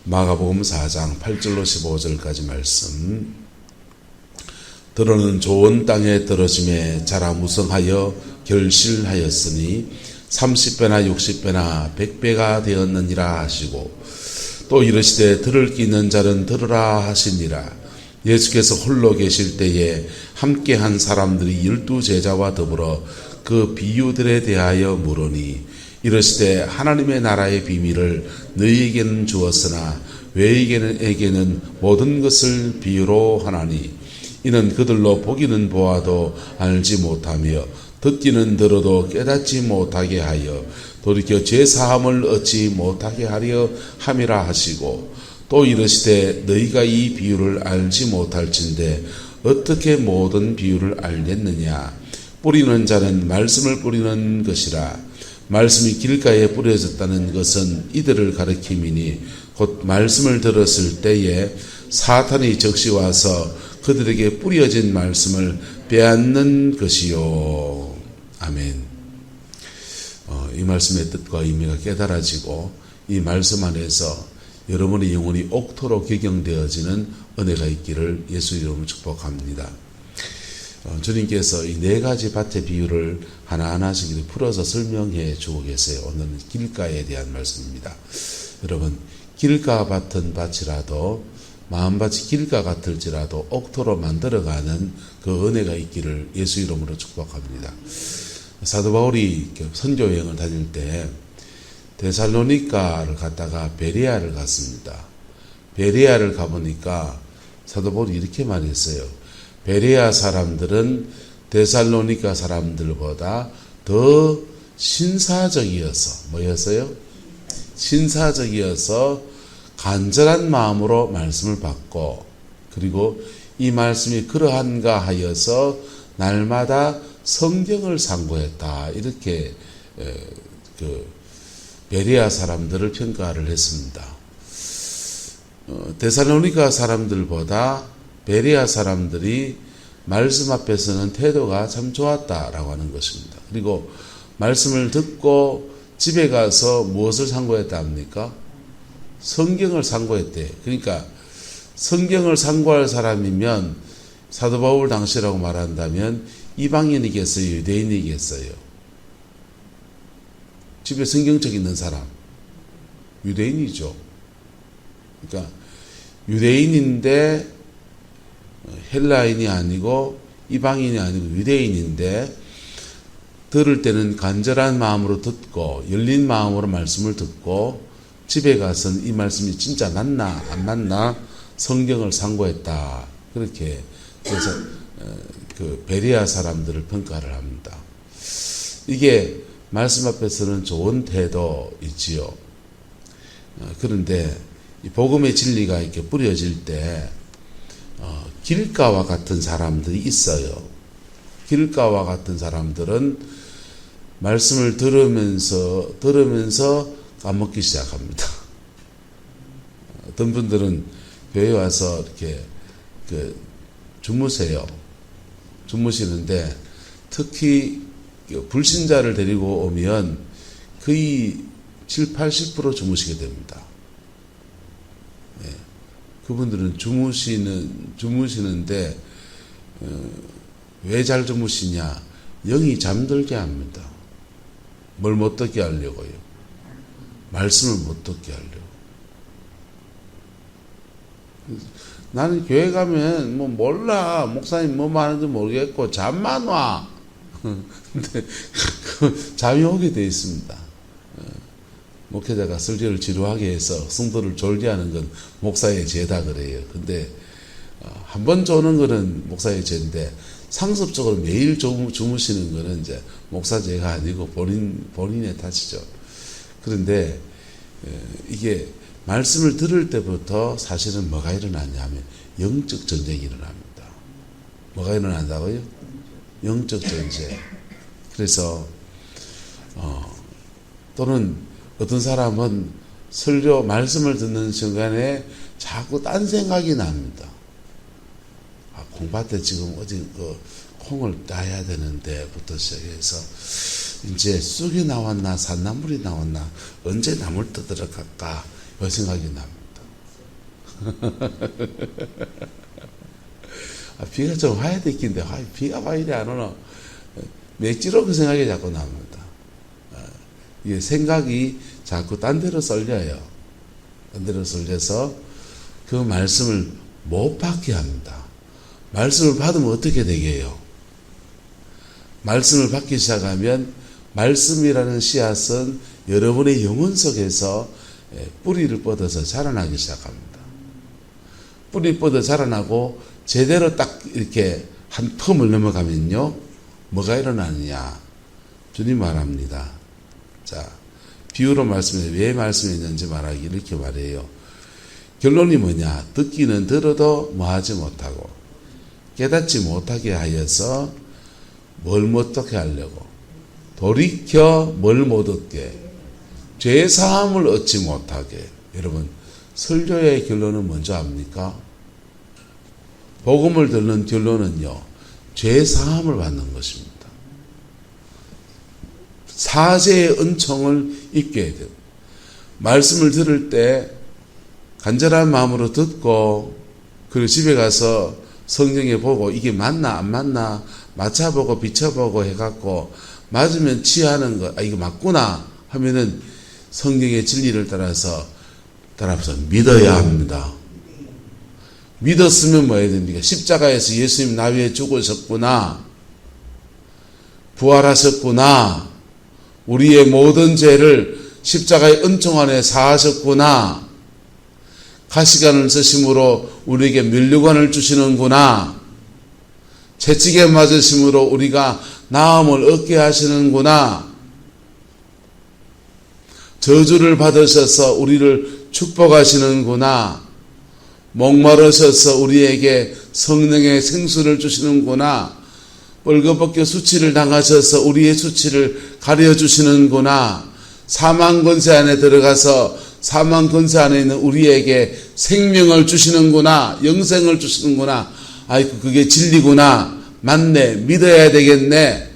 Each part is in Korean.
마가복음 4장 8절로 15절까지 말씀. 들어는 좋은 땅에 떨어짐에 자라 무성하여 결실하였으니 30배나 60배나 100배가 되었느니라 하시고, 또 이르시되 들을 귀 있는 자는 들으라 하시니라. 예수께서 홀로 계실 때에 함께한 사람들이 12제자와 더불어 그 비유들에 대하여 물으니, 이르시되 하나님의 나라의 비밀을 너희에게는 주었으나 외에게는 모든 것을 비유로 하나니, 이는 그들로 보기는 보아도 알지 못하며 듣기는 들어도 깨닫지 못하게 하여 돌이켜 죄사함을 얻지 못하게 하려 함이라 하시고, 또 이르시되 너희가 이 비유를 알지 못할진대 어떻게 모든 비유를 알겠느냐. 뿌리는 자는 말씀을 뿌리는 것이라. 말씀이 길가에 뿌려졌다는 것은 이들을 가리킴이니, 곧 말씀을 들었을 때에 사탄이 적시 와서 그들에게 뿌려진 말씀을 빼앗는 것이요. 아멘. 이 말씀의 뜻과 의미가 깨달아지고 이 말씀 안에서 여러분의 영혼이 옥토로 개경되어지는 은혜가 있기를 예수 이름으로 축복합니다. 주님께서 이 네 가지 밭의 비유를 하나하나씩 풀어서 설명해 주고 계세요. 오늘은 길가에 대한 말씀입니다. 여러분, 길가 같은 밭이라도, 마음밭이 길가 같을지라도 옥토로 만들어가는 그 은혜가 있기를 예수 이름으로 축복합니다. 사도 바울이 선교 여행을 다닐 때 데살로니가를 갔다가 베레아를 갔습니다. 베레아를 가보니까 사도 바울이 이렇게 말했어요. 베레아 사람들은 데살로니가 사람들보다 더 신사적이어서, 뭐였어요? 신사적이어서 간절한 마음으로 말씀을 받고, 그리고 이 말씀이 그러한가 하여서 날마다 성경을 상고했다. 이렇게 베레아 사람들을 평가를 했습니다. 데살로니가 사람들보다 베레아 사람들이 말씀 앞에서는 태도가 참 좋았다라고 하는 것입니다. 그리고 말씀을 듣고 집에 가서 무엇을 상고했다 합니까? 성경을 상고했대. 그러니까 성경을 상고할 사람이면 사도 바울 당시라고 말한다면 이방인이겠어요? 유대인이겠어요? 집에 성경책 있는 사람, 유대인이죠. 그러니까 유대인인데 헬라인이 아니고 이방인이 아니고 유대인인데 들을 때는 간절한 마음으로 듣고 열린 마음으로 말씀을 듣고 집에 가서는 이 말씀이 진짜 맞나 안 맞나 성경을 상고했다. 그렇게 그래서 그 베레아 사람들을 평가를 합니다. 이게 말씀 앞에서는 좋은 태도이지요. 그런데 이 복음의 진리가 이렇게 뿌려질 때 길가와 같은 사람들이 있어요. 길가와 같은 사람들은 말씀을 들으면서 까먹기 시작합니다. 어떤 분들은 교회 와서 이렇게 주무세요. 주무시는데 특히 불신자를 데리고 오면 거의 70-80% 주무시게 됩니다. 그분들은 주무시는데 왜 잘 주무시냐? 영이 잠들게 합니다. 뭘 못 듣게 하려고요. 말씀을 못 듣게 하려고. 나는 교회 가면 몰라. 목사님 뭐 말하는지 모르겠고 잠만 와. 근데 잠이 오게 돼 있습니다. 목회자가 설교를 지루하게 해서 성도를 졸게 하는 건 목사의 죄다 그래요. 근데 한 번 조는 거는 목사의 죄인데 상습적으로 매일 주무시는 거는 이제 목사 죄가 아니고 본인의 탓이죠. 그런데 이게 말씀을 들을 때부터 사실은 뭐가 일어나냐면 영적 전쟁이 일어납니다. 뭐가 일어난다고요? 영적 전쟁. 그래서 또는 어떤 사람은 설교 말씀을 듣는 순간에 자꾸 딴 생각이 납니다. 공밭에 지금 어디 콩을 따야 되는데부터 시작해서 이제 쑥이 나왔나 산나물이 나왔나 언제 나물 뜯으러 갈까 이 생각이 납니다. 비가 좀 와야 되겠는데 비가 와 이래 안 오나. 맥지로 그 생각이 자꾸 납니다. 이게 생각이 자꾸 딴 데로 쏠려요. 딴 데로 쏠려서 그 말씀을 못 받게 합니다. 말씀을 받으면 어떻게 되게요? 말씀을 받기 시작하면 말씀이라는 씨앗은 여러분의 영혼 속에서 뿌리를 뻗어서 자라나기 시작합니다. 뿌리 뻗어 자라나고 제대로 딱 이렇게 한 텀을 넘어가면요, 뭐가 일어나느냐? 주님 말합니다. 자, 비유로 말씀해 왜 말씀했는지 말하기 이렇게 말해요. 결론이 뭐냐? 듣기는 들어도 뭐하지 못하고 깨닫지 못하게 하여서 뭘 못하게 하려고? 돌이켜 뭘 못 얻게? 죄사함을 얻지 못하게. 여러분, 설교의 결론은 뭔지 압니까? 복음을 듣는 결론은요, 죄사함을 받는 것입니다. 사죄의 은총을 입게 해야 돼요. 말씀을 들을 때 간절한 마음으로 듣고 그리고 집에 가서 성경에 보고 이게 맞나 안 맞나 맞춰보고 비춰보고 해갖고 맞으면 취하는 거, 이거 맞구나 하면은 성경의 진리를 따라서 믿어야 합니다. 믿었으면 뭐 해야 됩니까? 십자가에서 예수님 나 위해 죽으셨구나, 부활하셨구나, 우리의 모든 죄를 십자가의 은총 안에 사하셨구나, 가시관을 쓰심으로 우리에게 면류관을 주시는구나, 채찍에 맞으심으로 우리가 나음을 얻게 하시는구나, 저주를 받으셔서 우리를 축복하시는구나, 목마르셔서 우리에게 성령의 생수를 주시는구나, 뻘겋게 수치를 당하셔서 우리의 수치를 가려주시는구나, 사망 권세 안에 들어가서 사망 권세 안에 있는 우리에게 생명을 주시는구나, 영생을 주시는구나, 아이고 그게 진리구나, 맞네, 믿어야 되겠네.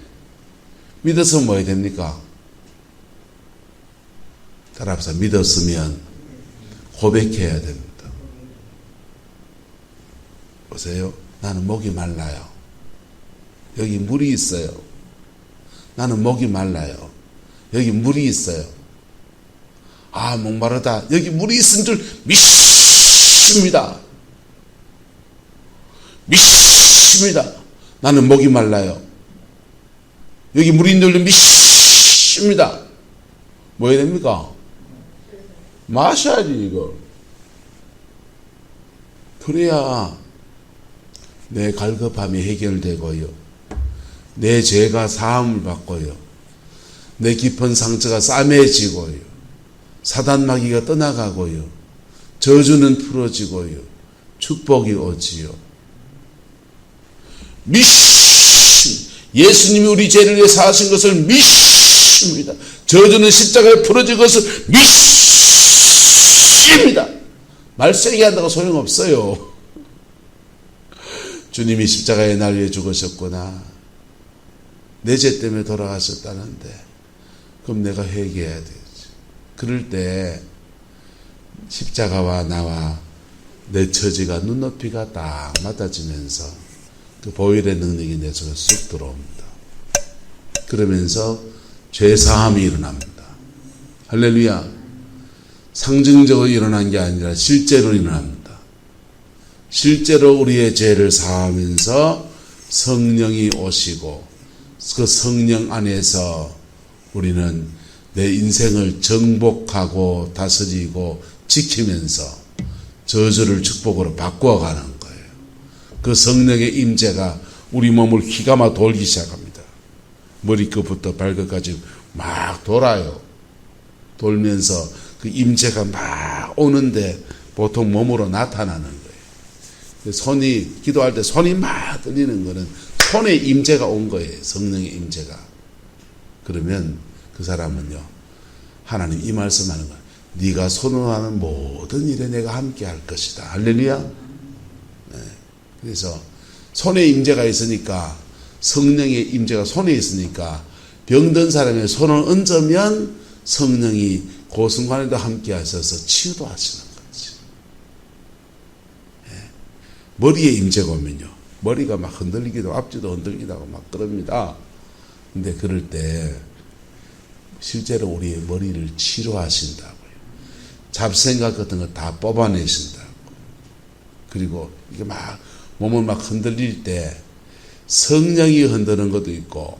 믿어서 뭐 해야 됩니까? 따라합시다. 믿었으면 고백해야 됩니다. 보세요. 나는 목이 말라요. 여기 물이 있어요. 나는 목이 말라요. 여기 물이 있어요. 아, 목마르다. 여기 물이 있은 줄 믿습니다. 믿습니다. 나는 목이 말라요. 여기 물이 있는 줄 믿습니다. 뭐 해야 됩니까? 마셔야지, 이거. 그래야 내 갈급함이 해결되고요, 내 죄가 사함을 받고요, 내 깊은 상처가 싸매지고요, 사단마귀가 떠나가고요, 저주는 풀어지고요, 축복이 오지요. 예수님이 우리 죄를 위해 사하신 것을 믿습니다. 저주는 십자가에 풀어진 것을 믿습니다. 말 세게 한다고 소용없어요. 주님이 십자가에 날 위해 죽으셨구나, 내 죄 때문에 돌아가셨다는데 그럼 내가 회개해야 되지. 그럴 때 십자가와 나와 내 처지가 눈높이가 딱 맞아지면서 그 보혈의 능력이 내 속에 쑥 들어옵니다. 그러면서 죄사함이 일어납니다. 할렐루야. 상징적으로 일어난 게 아니라 실제로 일어납니다. 실제로 우리의 죄를 사하면서 성령이 오시고 그 성령 안에서 우리는 내 인생을 정복하고 다스리고 지키면서 저주를 축복으로 바꾸어가는 거예요. 그 성령의 임재가 우리 몸을 휘감아 돌기 시작합니다. 머리끝부터 발끝까지 막 돌아요. 돌면서 그 임재가 막 오는데 보통 몸으로 나타나는 거예요. 손이, 기도할 때 손이 막 떨리는 거는 손에 임재가 온 거예요. 성령의 임재가. 그러면 그 사람은요, 하나님 이 말씀하는 거예요. 네가 선호하는 모든 일에 내가 함께 할 것이다. 할렐루야. 네. 그래서 손에 임재가 있으니까, 성령의 임재가 손에 있으니까 병든 사람의 손을 얹으면 성령이 그 순간에도 함께 하셔서 치유도 하시는 거지. 머리에 임재가 오면요, 머리가 막 흔들리기도 앞뒤도 흔들리기도 하고 막 그럽니다. 근데 그럴 때 실제로 우리의 머리를 치료하신다고요. 잡생각 같은 거 다 뽑아내신다고. 그리고 이게 막 몸을 막 흔들릴 때 성령이 흔드는 것도 있고,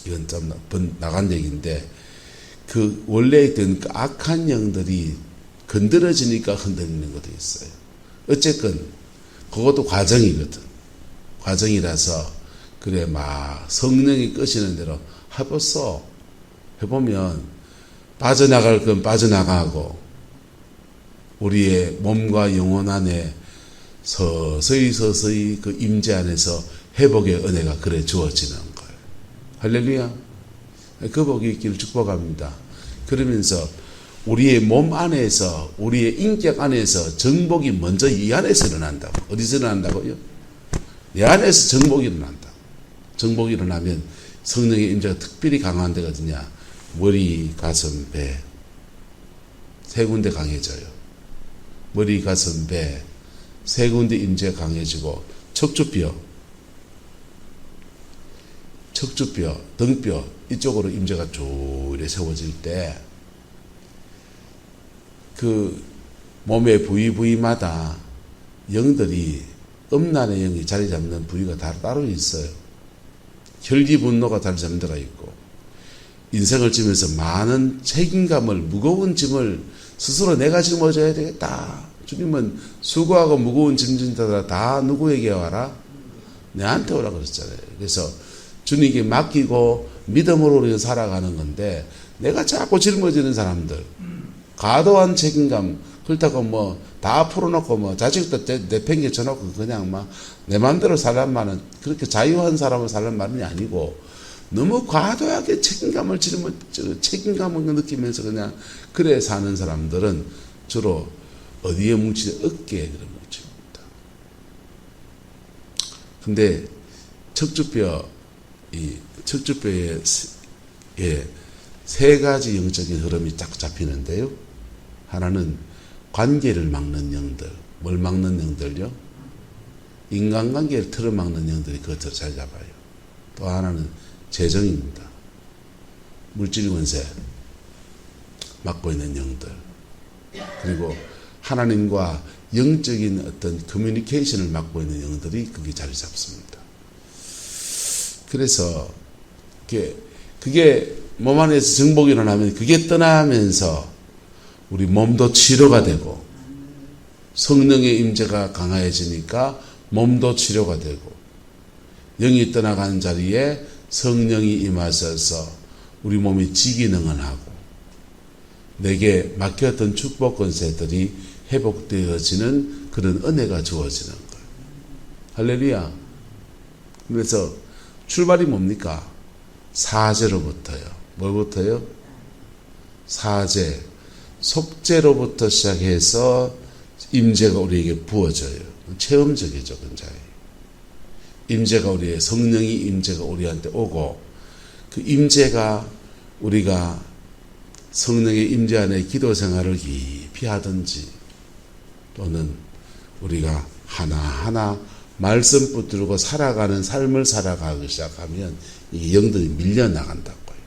이건 좀 나간 얘기인데, 그 원래 있던 그 악한 영들이 건드려지니까 흔들리는 것도 있어요. 어쨌건 그것도 과정이거든. 과정이라서 그래 막 성령이 끄시는 대로 해봤어. 해보면 빠져나갈 건 빠져나가고 우리의 몸과 영혼 안에 서서히 그 임재 안에서 회복의 은혜가 그래 주어지는 거예요. 할렐루야. 그 복이 있기를 축복합니다. 그러면서 우리의 몸 안에서, 우리의 인격 안에서 정복이 먼저 이 안에서 일어난다고. 어디서 일어난다고요? 내 안에서 정복이 일어난다. 정복이 일어나면 성령의 임재가 특별히 강한 데가 어디냐? 머리, 가슴, 배. 세 군데 강해져요. 머리, 가슴, 배. 세 군데 임재가 강해지고, 척추뼈, 등뼈 이쪽으로 임재가 쭉 이렇게 세워질 때 그 몸의 부위마다 영들이, 음란의 영이 자리 잡는 부위가 다 따로 있어요. 혈기 분노가 자리 잡는 데가 있고, 인생을 지면서 많은 책임감을, 무거운 짐을 스스로 내가 짊어져야 되겠다. 주님은 수고하고 무거운 짐 진다 다 누구에게 와라? 내한테 오라 그랬잖아요. 그래서 주님께 맡기고 믿음으로 우리가 살아가는 건데, 내가 자꾸 짊어지는 사람들, 과도한 책임감, 그렇다고 뭐 다 풀어놓고 뭐 자식도 내팽개 쳐놓고 그냥 막 내 마음대로 살란 말은, 그렇게 자유한 사람을 살란 말은 아니고, 너무 과도하게 책임감을 느끼면서 그냥 그래 사는 사람들은 주로 어디에 뭉치죠? 어깨에 그런 뭉칩니다. 근데 척추뼈에 세 가지 영적인 흐름이 딱 잡히는데요. 하나는 관계를 막는 영들. 뭘 막는 영들요? 인간관계를 틀어막는 영들이 그것을 잘 잡아요. 또 하나는 재정입니다. 물질 권세 맡고 있는 영들. 그리고 하나님과 영적인 어떤 커뮤니케이션을 맡고 있는 영들이 그게 자리 잡습니다. 그래서 그게 몸 안에서 정복이 일어나면 그게 떠나면서 우리 몸도 치료가 되고, 성령의 임재가 강해지니까 몸도 치료가 되고, 영이 떠나가는 자리에 성령이 임하셔서 우리 몸이 지기능을 하고, 내게 맡겼던 축복 권세들이 회복되어지는 그런 은혜가 주어지는 거예요. 할렐루야. 그래서 출발이 뭡니까? 사제로부터요. 뭐부터요? 사제, 속죄로부터 시작해서 임재가 우리에게 부어져요. 체험적이죠, 굉장히. 임재가 우리의, 성령이 임재가 우리한테 오고, 그 임재가 우리가 성령의 임재 안에 기도 생활을 깊이 하든지, 또는 우리가 하나하나 말씀 붙들고 살아가는 삶을 살아가기 시작하면 이 영들이 밀려나간다고요.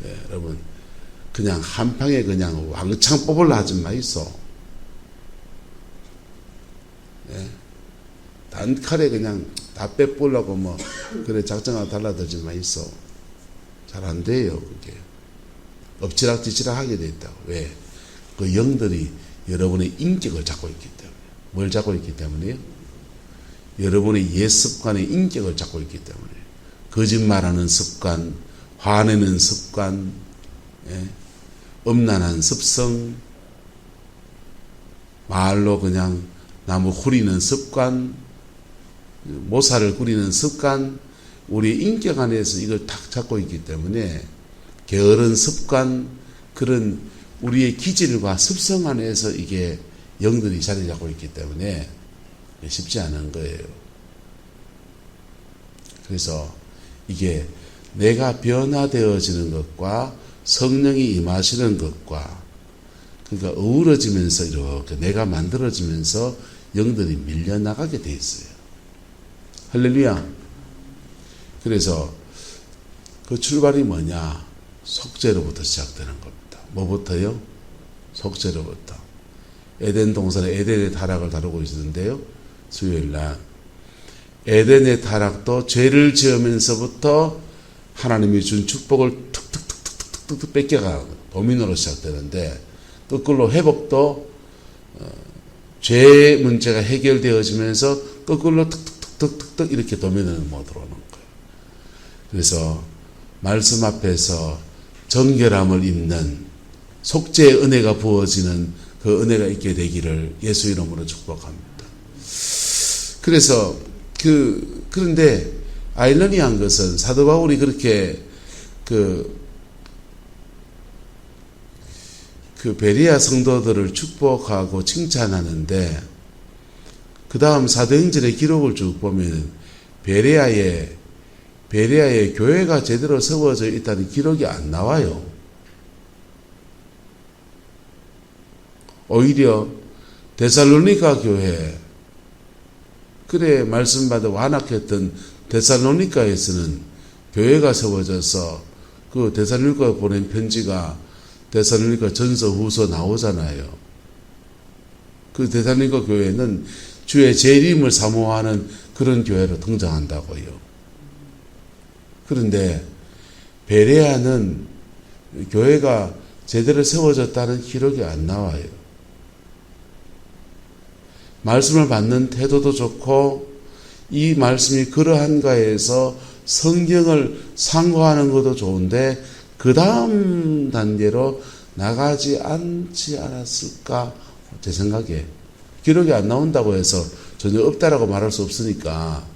네, 여러분, 그냥 한 방에 그냥 왕창 뽑으려 하지 마이소. 네, 단칼에 그냥 다 빼보려고 뭐 그래 작정하고 달라들지 마이소. 잘 안 돼요, 그게. 엎치락뒤치락 하게 돼 있다고. 왜? 그 영들이 여러분의 인격을 잡고 있기 때문에. 뭘 잡고 있기 때문에요? 여러분의 옛 습관의 인격을 잡고 있기 때문에. 거짓말하는 습관, 화내는 습관, 예? 음란한 습성, 말로 그냥 나무 후리는 습관, 모사를 부리는 습관, 우리 인격 안에서 이걸 탁 잡고 있기 때문에 게으른 습관, 그런 우리의 기질과 습성 안에서 이게 영들이 자리 잡고 있기 때문에 쉽지 않은 거예요. 그래서 이게 내가 변화되어지는 것과 성령이 임하시는 것과 그러니까 어우러지면서 이렇게 내가 만들어지면서 영들이 밀려나가게 돼 있어요. 할렐루야. 그래서 그 출발이 뭐냐? 속죄로부터 시작되는 겁니다. 뭐부터요? 속죄로부터. 에덴 동산의 에덴의 타락을 다루고 있는데요. 수요일날 에덴의 타락도 죄를 지으면서부터 하나님이 준 축복을 툭툭툭툭툭툭 뺏겨가 도민으로 시작되는데, 거꾸로 회복도 죄의 문제가 해결되어지면서 거꾸로 툭툭툭툭툭 이렇게 도민을 못 들어오는 거예요. 그래서 말씀 앞에서 정결함을 입는 속죄의 은혜가 부어지는 그 은혜가 있게 되기를 예수 이름으로 축복합니다. 그래서 그런데 아이러니한 것은 사도 바울이 그렇게 그 베레아 성도들을 축복하고 칭찬하는데, 그 다음 사도행전의 기록을 쭉 보면 베레아의 교회가 제대로 세워져 있다는 기록이 안 나와요. 오히려 데살로니가 교회, 그래 말씀받아 완악했던 데살로니가에서는 교회가 세워져서 그 데살로니가 보낸 편지가 데살로니가 전서 후서 나오잖아요. 그 데살로니가 교회는 주의 재림을 사모하는 그런 교회로 등장한다고요. 그런데 베레아는 교회가 제대로 세워졌다는 기록이 안 나와요. 말씀을 받는 태도도 좋고, 이 말씀이 그러한가에서 성경을 상고하는 것도 좋은데 그 다음 단계로 나가지 않지 않았을까? 제 생각에 기록이 안 나온다고 해서 전혀 없다라고 말할 수 없으니까,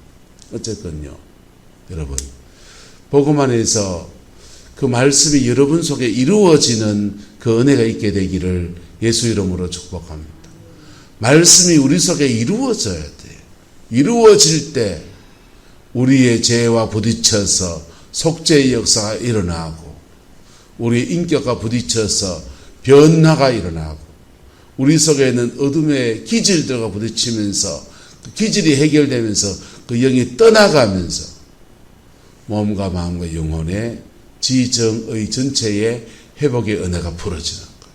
어쨌건요, 여러분, 복음 안에서 그 말씀이 여러분 속에 이루어지는 그 은혜가 있게 되기를 예수 이름으로 축복합니다. 말씀이 우리 속에 이루어져야 돼요. 이루어질 때 우리의 죄와 부딪혀서 속죄의 역사가 일어나고, 우리의 인격과 부딪혀서 변화가 일어나고, 우리 속에 있는 어둠의 기질들과 부딪히면서 그 기질이 해결되면서 그 영이 떠나가면서 몸과 마음과 영혼의 지정의 전체의 회복의 은혜가 풀어지는 거예요.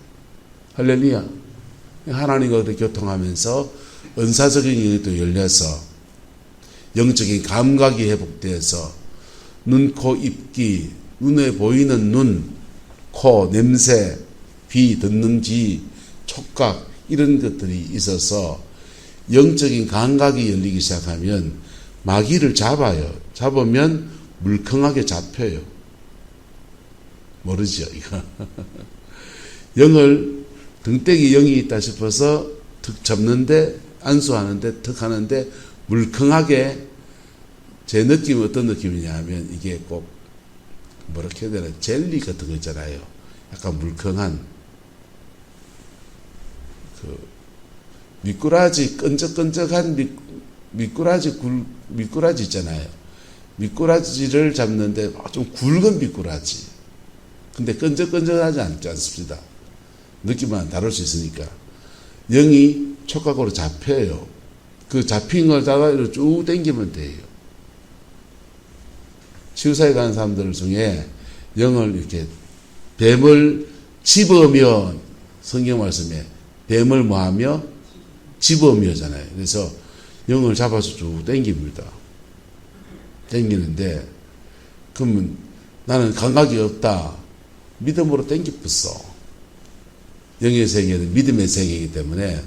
할렐루야. 하나님과 교통하면서 은사적인 영이 또 열려서 영적인 감각이 회복되어서 눈, 코, 입기, 눈에 보이는 눈, 코, 냄새, 귀, 듣는 귀, 촉각, 이런 것들이 있어서 영적인 감각이 열리기 시작하면 마귀를 잡아요. 잡으면 물컹하게 잡혀요. 모르죠, 이거. 영을, 등대기 영이 있다 싶어서 툭 잡는데, 안수하는데, 툭 하는데, 물컹하게, 제 느낌은 어떤 느낌이냐 하면, 이게 꼭, 뭐렇게 해야 되나, 젤리 같은 거 있잖아요. 약간 물컹한, 미꾸라지, 끈적끈적한 미꾸라지 있잖아요. 미꾸라지를 잡는데 좀 굵은 미꾸라지. 근데 끈적끈적하지 않습니다. 느낌만 다룰 수 있으니까. 영이 촉각으로 잡혀요. 그 잡힌 걸 다가 쭉 당기면 돼요. 치유사에 가는 사람들 중에 영을 이렇게 뱀을 집으면, 성경 말씀에 뱀을 뭐하며? 집으며잖아요. 그래서 영을 잡아서 쭉 당깁니다. 당기는데, 그러면 나는 감각이 없다. 믿음으로 당기었어. 영의 세계는 믿음의 세계이기 때문에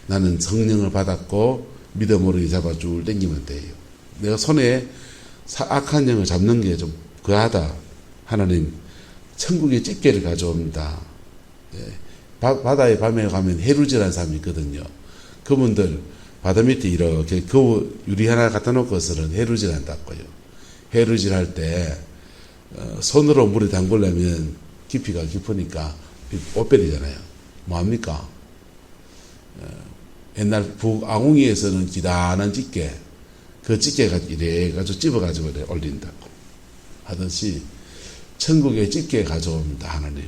나는 성령을 받았고 믿음으로 잡아 쭉 당기면 돼요. 내가 손에 악한 영을 잡는 게 좀 그하다. 하나님, 천국의 집게를 가져옵니다. 예. 바다에 밤에 가면 해루지라는 사람이 있거든요. 그분들 바다 밑에 이렇게 유리 하나 갖다 놓고서는 해루질 한다고요. 해루질 할 때 손으로 물에 담그려면 깊이가 깊으니까 못 베리잖아요. 뭐합니까? 옛날 북아궁이에서는 기다란 집게, 그 집게가 이래가지고 집어가지고 이래 올린다고 하듯이 천국의 집게 가져옵니다, 하나님.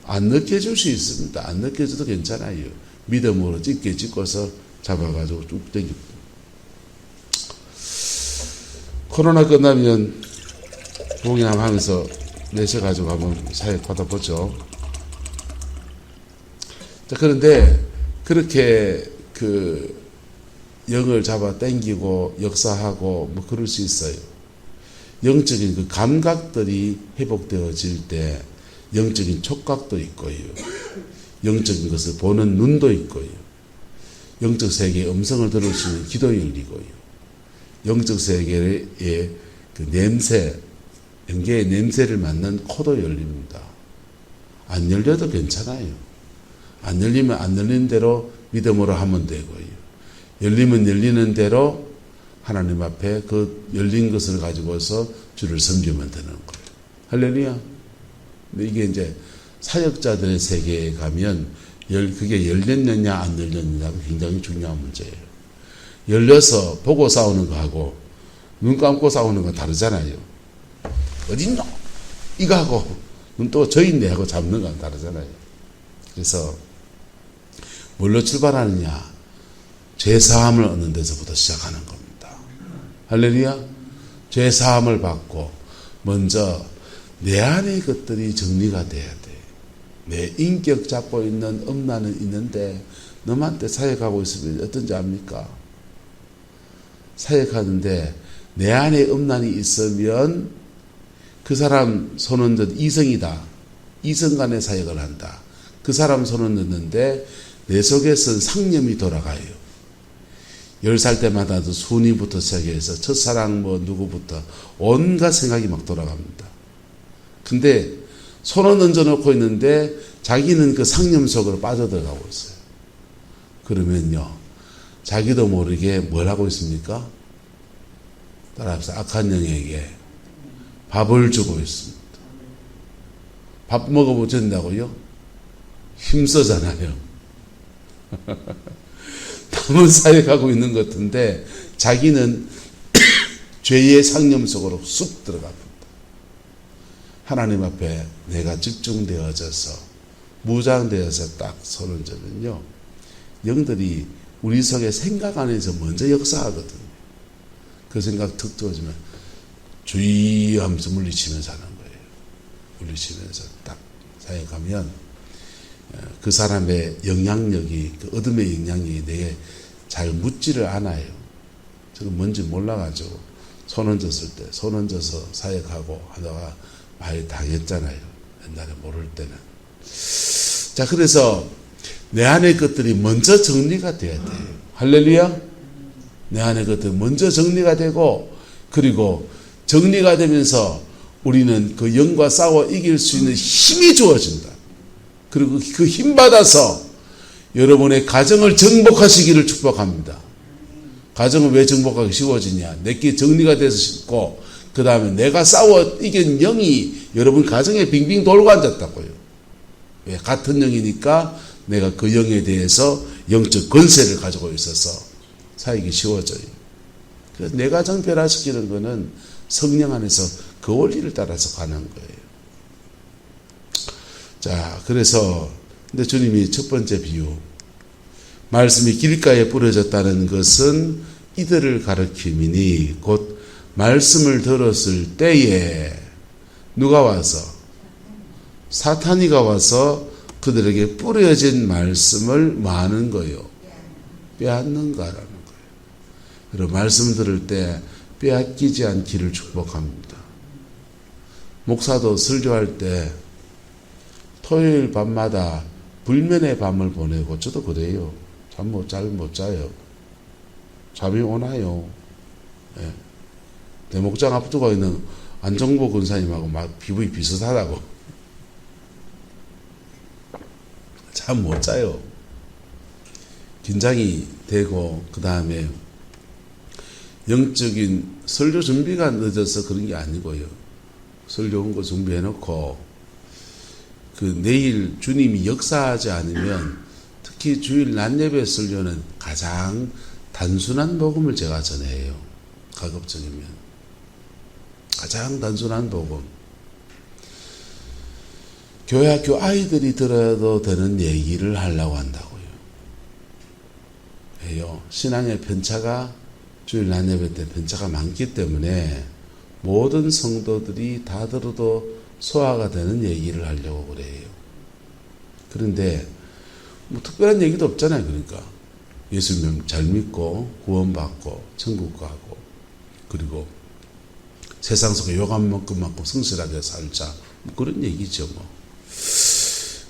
안 느껴질 수 있습니다. 안 느껴져도 괜찮아요. 믿음으로 찢게 찢고서 잡아가지고 쭉 당깁니다. 코로나 끝나면 봉양하면서 내셔가지고 한번 사역 받아보죠. 자, 그런데 그렇게 영을 잡아 당기고 역사하고 뭐 그럴 수 있어요. 영적인 그 감각들이 회복되어질 때 영적인 촉각도 있고요. 영적인 것을 보는 눈도 있고요. 영적 세계의 음성을 들을 수 있는 귀도 열리고요. 영적 세계의 그 냄새, 영계의 냄새를 맡는 코도 열립니다. 안 열려도 괜찮아요. 안 열리면 안 열리는 대로 믿음으로 하면 되고요. 열리면 열리는 대로 하나님 앞에 그 열린 것을 가지고서 주를 섬기면 되는 거예요. 할렐루야. 근데 이게 이제 사역자들의 세계에 가면 그게 열렸느냐 안 열렸느냐가 굉장히 중요한 문제예요. 열려서 보고 싸우는 거하고 눈 감고 싸우는 건 다르잖아요. 어딨노? 이거 하고 눈 또 저 있네 하고 잡는 건 다르잖아요. 그래서 뭘로 출발하느냐? 죄사함을 얻는 데서부터 시작하는 겁니다. 할렐루야. 죄사함을 받고 먼저 내 안의 것들이 정리가 돼야 돼. 내 인격 잡고 있는 엄나는 있는데 너한테 사역하고 있으면 어떤지 압니까? 사역하는데 내 안에 음란이 있으면 그 사람 손은 든 이성이다. 이성 간의 사역을 한다. 그 사람 손은 넣는데 내 속에선 상념이 돌아가요. 10살 때마다도 순위부터 시작해서 첫사랑 뭐 누구부터 온갖 생각이 막 돌아갑니다. 근데 손을 얹어놓고 있는데 자기는 그 상념 속으로 빠져들어가고 있어요. 그러면요, 자기도 모르게 뭘 하고 있습니까? 따라합시다. 악한 영에게 밥을 주고 있습니다. 밥 먹어보면 된다고요? 힘쓰잖아요. 남은 사역하고 있는 것 같은데 자기는 죄의 상념 속으로 쑥 들어갑니다. 하나님 앞에 내가 집중되어져서 무장되어서 딱 서는 점은요, 영들이 우리 속에 생각 안에서 먼저 역사하거든요. 그 생각 툭 들어오면 주의 하면서 물리치면서 하는 거예요. 물리치면서 딱 사역하면 그 사람의 영향력이, 그 어둠의 영향력이 내게 잘 묻지를 않아요. 저는 뭔지 몰라가지고 손 얹었을 때, 손 얹어서 사역하고 하다가 많이 당했잖아요. 옛날에 모를 때는. 자, 그래서 내 안의 것들이 먼저 정리가 돼야 돼요. 할렐루야? 내 안의 것들이 먼저 정리가 되고, 그리고 정리가 되면서 우리는 그 영과 싸워 이길 수 있는 힘이 주어진다. 그리고 그 힘 받아서 여러분의 가정을 정복하시기를 축복합니다. 가정은 왜 정복하기 쉬워지냐? 내게 정리가 돼서 쉽고, 그 다음에 내가 싸워 이긴 영이 여러분 가정에 빙빙 돌고 앉았다고요. 왜? 같은 영이니까 내가 그 영에 대해서 영적 권세를 가지고 있어서 사역이 쉬워져요. 그래서 내 가정 변화시키는 거는 성령 안에서 그 원리를 따라서 가는 거예요. 자, 그래서 근데 주님이 첫 번째 비유, 말씀이 길가에 뿌려졌다는 것은 이들을 가리킴이니 곧 말씀을 들었을 때에 누가 와서, 사탄이가 와서 그들에게 뿌려진 말씀을 많은 거요, 빼앗는가라는 거예요. 그리고 말씀 들을 때 빼앗기지 않기를 축복합니다. 목사도 설교할 때 토요일 밤마다 불면의 밤을 보내고, 저도 그래요. 잠 못 자요. 잠이 오나요? 예. 대목장 앞두고 있는 안정보 권사님하고 막 피부이 비슷하다고. 잠 못 자요. 긴장이 되고, 그 다음에 영적인 설교 준비가 늦어서 그런 게 아니고요. 설교 온 거 준비해놓고, 그 내일 주님이 역사하지 않으면, 특히 주일 낮 예배 설교는 가장 단순한 복음을 제가 전해요. 가급적이면. 가장 단순한 복음. 교회 학교 아이들이 들어도 되는 얘기를 하려고 한다고요. 왜요? 신앙의 편차가 주일 낮 예배 때 편차가 많기 때문에 모든 성도들이 다 들어도 소화가 되는 얘기를 하려고 그래요. 그런데 뭐 특별한 얘기도 없잖아요. 그러니까 예수님 잘 믿고 구원받고 천국 가고 그리고 세상 속에 욕한 만큼 성실하게 살자 뭐 그런 얘기죠. 뭐.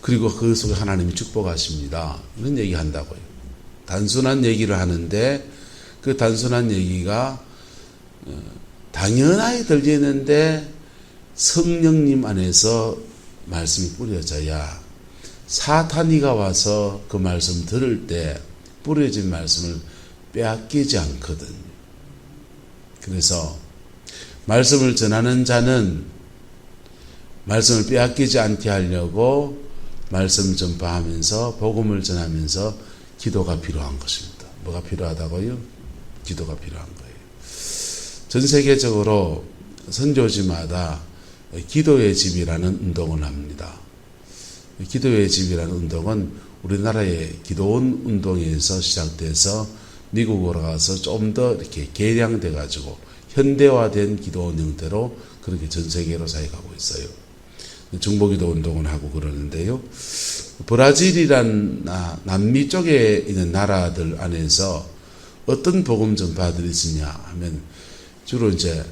그리고 그 속에 하나님이 축복하십니다. 이런 얘기 한다고요. 단순한 얘기를 하는데 그 단순한 얘기가 당연하게 들리는데 성령님 안에서 말씀이 뿌려져야 사탄이가 와서 그 말씀 들을 때 뿌려진 말씀을 빼앗기지 않거든요. 그래서 말씀을 전하는 자는 말씀을 빼앗기지 않게 하려고 말씀 전파하면서 복음을 전하면서 기도가 필요한 것입니다. 뭐가 필요하다고요? 기도가 필요한 거예요. 전 세계적으로 선교지마다 기도의 집이라는 운동을 합니다. 기도의 집이라는 운동은 우리나라의 기도원 운동에서 시작돼서 미국으로 가서 좀 더 이렇게 개량돼 가지고 현대화된 기도원 형태로 그렇게 전 세계로 사역하고 있어요. 중보기도 운동을 하고 그러는데요. 브라질이란 남미 쪽에 있는 나라들 안에서 어떤 복음 전파들이 있으냐 하면 주로 이제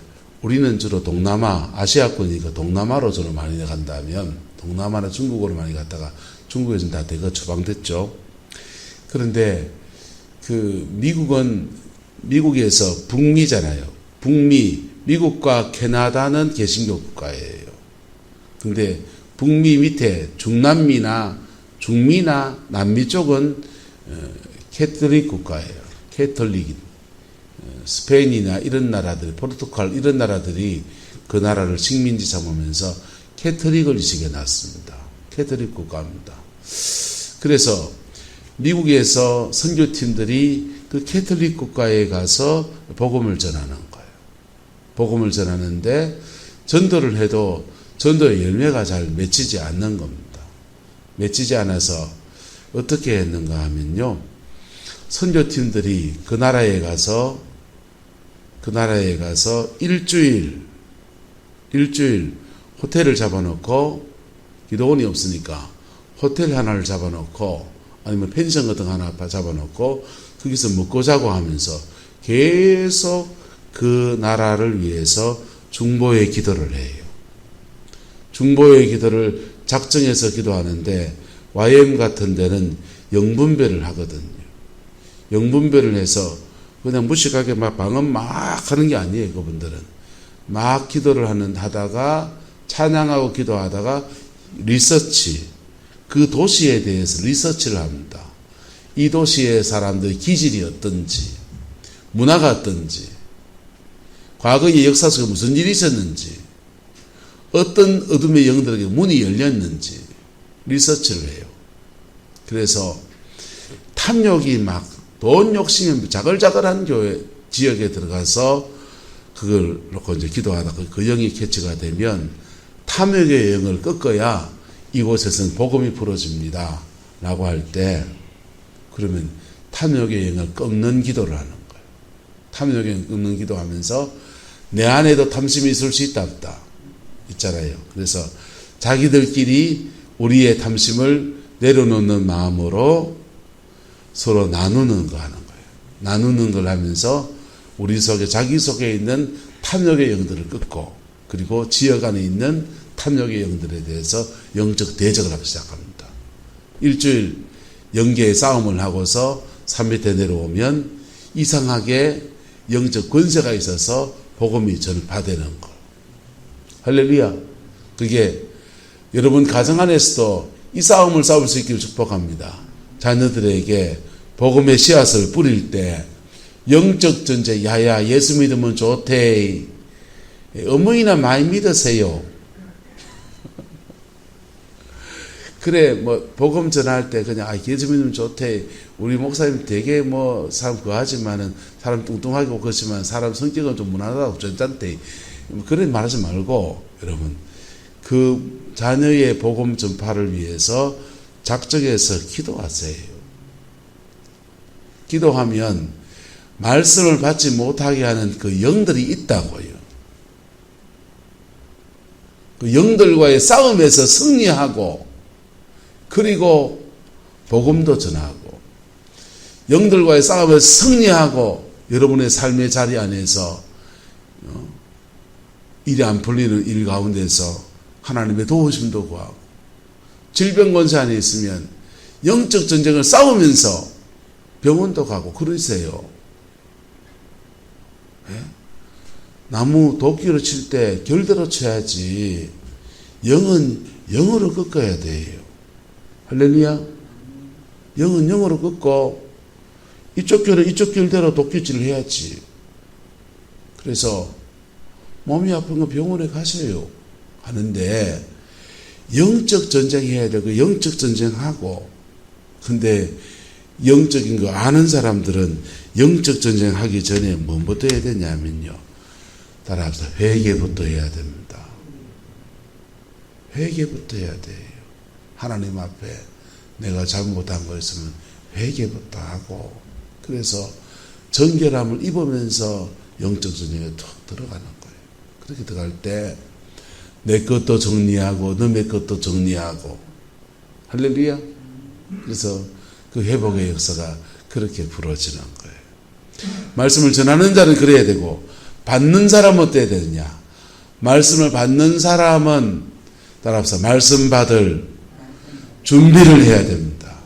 우리는 주로 동남아, 아시아권이니까 동남아로 주로 많이 간다면 동남아나 중국으로 많이 갔다가 중국에서는 다 대거 추방됐죠. 그런데 그 미국에서 북미잖아요. 북미, 미국과 캐나다는 개신교 국가예요. 근데 북미 밑에 중미나 남미 쪽은 캐톨릭 국가예요. 캐톨릭. 스페인이나 이런 나라들, 포르투갈 이런 나라들이 그 나라를 식민지 삼으면서 캐톨릭을 이식해 놨습니다. 캐톨릭 국가입니다. 그래서 미국에서 선교팀들이 그 캐톨릭 국가에 가서 복음을 전하는 거예요. 복음을 전하는데 전도를 해도 전도의 열매가 잘 맺히지 않는 겁니다. 맺히지 않아서 어떻게 했는가 하면요. 선교팀들이 그 나라에 가서 일주일 호텔을 잡아놓고 기도원이 없으니까 호텔 하나를 잡아놓고 아니면 펜션 같은 거 하나 잡아놓고 거기서 먹고 자고 하면서 계속 그 나라를 위해서 중보의 기도를 해요. 중보의 기도를 작정해서 기도하는데 YM 같은 데는 영분별을 하거든요. 영분별을 해서 그냥 무식하게 막 방언 막 하는 게 아니에요. 그분들은 막 기도를 하다가 찬양하고 기도하다가 리서치, 그 도시에 대해서 리서치를 합니다. 이 도시의 사람들의 기질이 어떤지, 문화가 어떤지, 과거의 역사 속에 무슨 일이 있었는지, 어떤 어둠의 영들에게 문이 열렸는지 리서치를 해요. 그래서 탐욕이 막 돈 욕심이 자글자글한 교회 지역에 들어가서 그걸 놓고 이제 기도하다가 그 영이 캐치가 되면 탐욕의 영을 꺾어야 이곳에서는 복음이 풀어집니다. 라고 할 때 그러면 탐욕의 영을 꺾는 기도를 하는 거예요. 탐욕의 영을 꺾는 기도하면서 내 안에도 탐심이 있을 수 있다 없다 있잖아요. 그래서 자기들끼리 우리의 탐심을 내려놓는 마음으로 서로 나누는 거 하는 거예요. 나누는 걸 하면서 우리 속에 자기 속에 있는 탐욕의 영들을 끊고 그리고 지역 안에 있는 탐욕의 영들에 대해서 영적 대적을 하기 시작합니다. 일주일 영계의 싸움을 하고서 산 밑에 내려오면 이상하게 영적 권세가 있어서 복음이 전파되는 거. 할렐루야. 그게 여러분 가정 안에서도 이 싸움을 싸울 수 있기를 축복합니다. 자녀들에게 복음의 씨앗을 뿌릴 때 영적 전쟁, 야야 예수 믿으면 좋대. 어머니나 많이 믿으세요. 그래 뭐 복음 전할 때 그냥 예수 믿으면 좋대. 우리 목사님 되게 뭐 사람 그하지만은 사람 뚱뚱하고 그렇지만 사람 성격은 좀 무난하다고 괜찮대. 그런 말하지 말고 여러분 그 자녀의 복음 전파를 위해서 작정해서 기도하세요. 기도하면 말씀을 받지 못하게 하는 그 영들이 있다고요. 그 영들과의 싸움에서 승리하고, 그리고 복음도 전하고, 영들과의 싸움에서 승리하고, 여러분의 삶의 자리 안에서 일이 안 풀리는 일 가운데서 하나님의 도우심도 구하고, 질병 권세 안에 있으면 영적 전쟁을 싸우면서 병원도 가고 그러세요. 예? 나무 도끼로 칠 때 결대로 쳐야지, 영은 영으로 꺾어야 돼요. 할렐루야. 영은 영으로 꺾고 이쪽 결은 이쪽 결대로 도끼질을 해야지. 그래서 몸이 아픈 거 병원에 가세요. 하는데 영적 전쟁 해야 되고 영적 전쟁하고, 근데 영적인 거 아는 사람들은 영적 전쟁 하기 전에 뭐부터 해야 되냐면요, 따라합시다. 회개부터 해야 됩니다. 회개부터 해야 돼요. 하나님 앞에 내가 잘못한 거 있으면 회개부터 하고, 그래서 정결함을 입으면서 영적 전쟁에 툭 들어가는 거예요. 그렇게 들어갈 때 내 것도 정리하고 너의 것도 정리하고, 할렐루야. 그래서 그 회복의 역사가 그렇게 부러지는 거예요. 말씀을 전하는 자는 그래야 되고, 받는 사람은 어때야 되느냐? 말씀을 받는 사람은 따라합시다. 말씀 받을 준비를 해야 됩니다.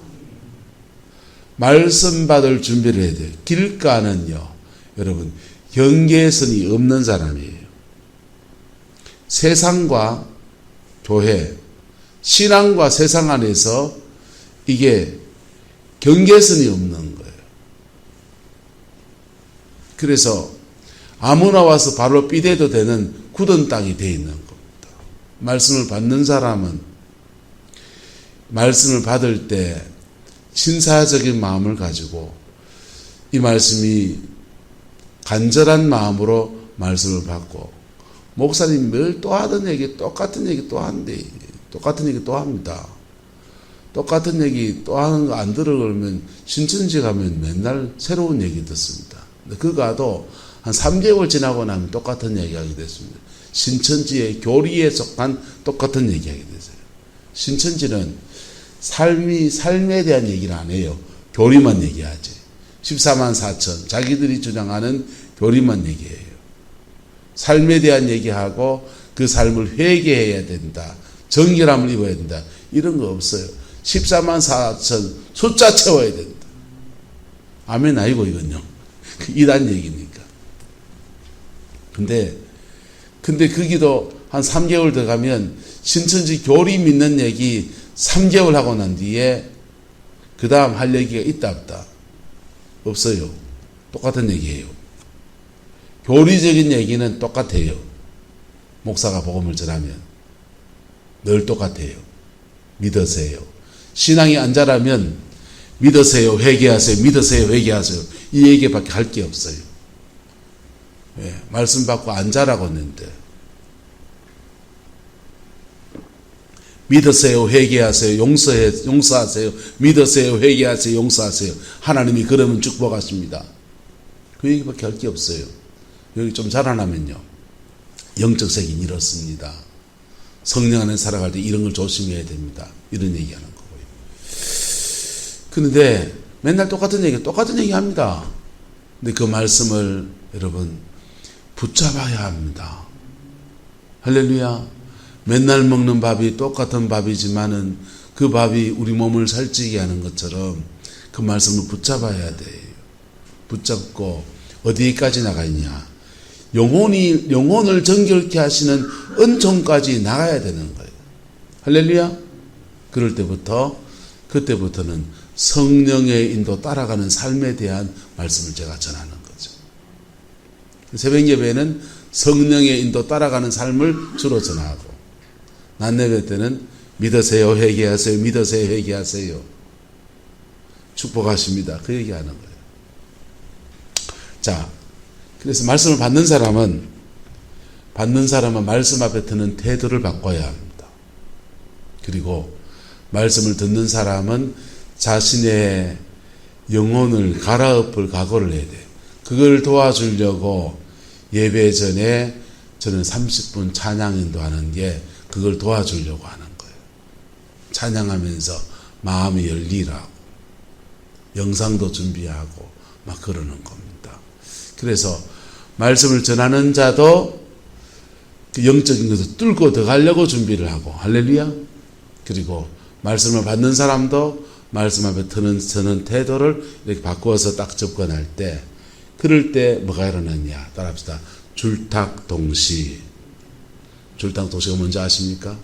말씀 받을 준비를 해야 돼요. 길가는요, 여러분, 경계선이 없는 사람이에요. 세상과 교회, 신앙과 세상 안에서 이게 경계선이 없는 거예요. 그래서 아무나 와서 바로 삐대도 되는 굳은 땅이 되어 있는 겁니다. 말씀을 받는 사람은 말씀을 받을 때 신사적인 마음을 가지고 이 말씀이 간절한 마음으로 말씀을 받고, 목사님 늘 또 하던 얘기, 똑같은 얘기 또 한대. 똑같은 얘기 또 합니다. 똑같은 얘기 또 하는 거 안 들어보면 신천지 가면 맨날 새로운 얘기 듣습니다. 근데 그 가도 한 3개월 지나고 나면 똑같은 얘기 하게 됐습니다. 신천지의 교리에 속한 똑같은 얘기 하게 됐어요. 신천지는 삶에 대한 얘기를 안 해요. 교리만 얘기하지. 14만 4천, 자기들이 주장하는 교리만 얘기해요. 삶에 대한 얘기하고 그 삶을 회개해야 된다, 정결함을 입어야 된다, 이런 거 없어요. 14만 4천 숫자 채워야 된다. 아멘 아니고 이건요. 이단 얘기니까. 근데 그 기도 한 3개월 더 가면 신천지 교리 믿는 얘기 3개월 하고 난 뒤에 그 다음 할 얘기가 있다 없다? 없어요. 똑같은 얘기예요. 교리적인 얘기는 똑같아요. 목사가 복음을 전하면 늘 똑같아요. 믿으세요. 신앙이 안 자라면 믿으세요, 회개하세요, 믿으세요, 회개하세요, 이 얘기밖에 할 게 없어요. 예, 말씀 받고 안 자라고 했는데 믿으세요, 회개하세요, 용서하세요, 믿으세요, 회개하세요, 용서하세요. 하나님이 그러면 축복하십니다. 그 얘기밖에 할 게 없어요. 여기 좀 자라나면요, 영적 색이 이렇습니다. 성령 안에 살아갈 때 이런 걸 조심해야 됩니다. 이런 얘기하는 거고요. 그런데 맨날 똑같은 얘기 합니다. 근데 그 말씀을 여러분 붙잡아야 합니다. 할렐루야. 맨날 먹는 밥이 똑같은 밥이지만은 그 밥이 우리 몸을 살찌게 하는 것처럼 그 말씀을 붙잡아야 돼요. 붙잡고 어디까지 나가냐? 영혼을 정결케 하시는 은총까지 나가야 되는 거예요. 할렐루야. 그때부터는 성령의 인도 따라가는 삶에 대한 말씀을 제가 전하는 거죠. 새벽 예배는 성령의 인도 따라가는 삶을 주로 전하고, 낮 예배 때는 믿으세요, 회개하세요, 믿으세요, 회개하세요, 축복하십니다, 그 얘기하는 거예요. 자, 그래서 말씀을 받는 사람은 말씀 앞에 드는 태도를 바꿔야 합니다. 그리고 말씀을 듣는 사람은 자신의 영혼을 갈아엎을 각오를 해야 돼요. 그걸 도와주려고 예배 전에 저는 30분 찬양 인도하는 게 그걸 도와주려고 하는 거예요. 찬양하면서 마음이 열리라고, 영상도 준비하고 막 그러는 겁니다. 그래서 말씀을 전하는 자도 그 영적인 것을 뚫고 들어가려고 준비를 하고, 할렐루야. 그리고 말씀을 받는 사람도 말씀 앞에 서는 태도를 이렇게 바꾸어서 딱 접근할 때, 그럴 때 뭐가 일어나냐? 따라합시다. 줄탁동시. 줄탁동시가 뭔지 아십니까?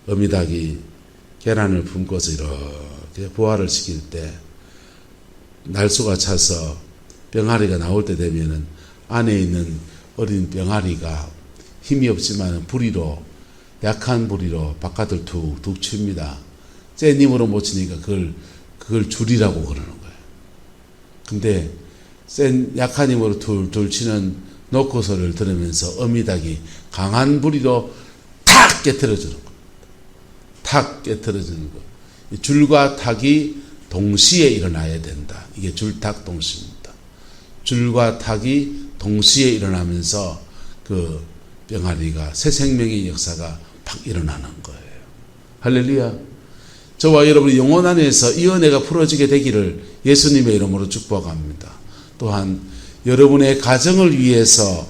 어미닭이 계란을 품고서 이렇게 부화를 시킬 때 날수가 차서 병아리가 나올 때 되면은 안에 있는 어린 병아리가 힘이 없지만 부리로, 약한 부리로 바깥을 툭툭 칩니다. 센 힘으로 못 치니까 그걸 줄이라고 그러는 거예요. 근데 약한 힘으로 둘둘 치는 노크 소리를 들으면서 어미닭이 강한 부리로 탁 깨트려주는 겁니다. 탁 깨트려주는 거. 줄과 탁이 동시에 일어나야 된다. 이게 줄탁동시입니다. 줄과 탁이 동시에 일어나면서 그 병아리가 새 생명의 역사가 팍 일어나는 거예요. 할렐루야. 저와 여러분의 영혼 안에서 이 은혜가 풀어지게 되기를 예수님의 이름으로 축복합니다. 또한 여러분의 가정을 위해서,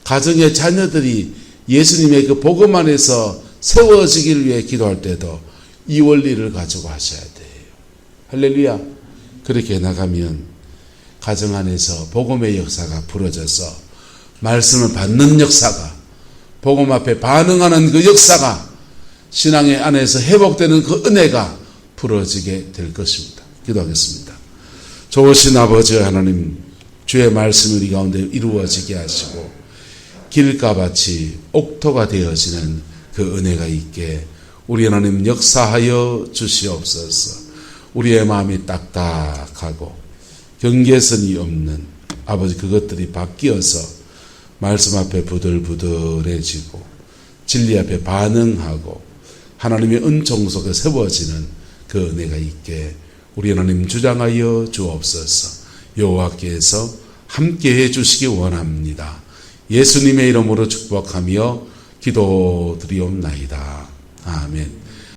가정의 자녀들이 예수님의 그 복음 안에서 세워지기를 위해 기도할 때도 이 원리를 가지고 하셔야 돼요. 할렐루야. 그렇게 나가면 가정 안에서 복음의 역사가 풀어져서 말씀을 받는 역사가, 복음 앞에 반응하는 그 역사가, 신앙의 안에서 회복되는 그 은혜가 풀어지게 될 것입니다. 기도하겠습니다. 좋으신 아버지 하나님, 주의 말씀이 우리 가운데 이루어지게 하시고 길가밭이 옥토가 되어지는 그 은혜가 있게 우리 하나님 역사하여 주시옵소서. 우리의 마음이 딱딱하고 경계선이 없는 아버지, 그것들이 바뀌어서 말씀 앞에 부들부들해지고 진리 앞에 반응하고 하나님의 은총 속에 세워지는 그 은혜가 있게 우리 하나님 주장하여 주옵소서. 여호와께서 함께해 주시기 원합니다. 예수님의 이름으로 축복하며 기도드리옵나이다. 아멘.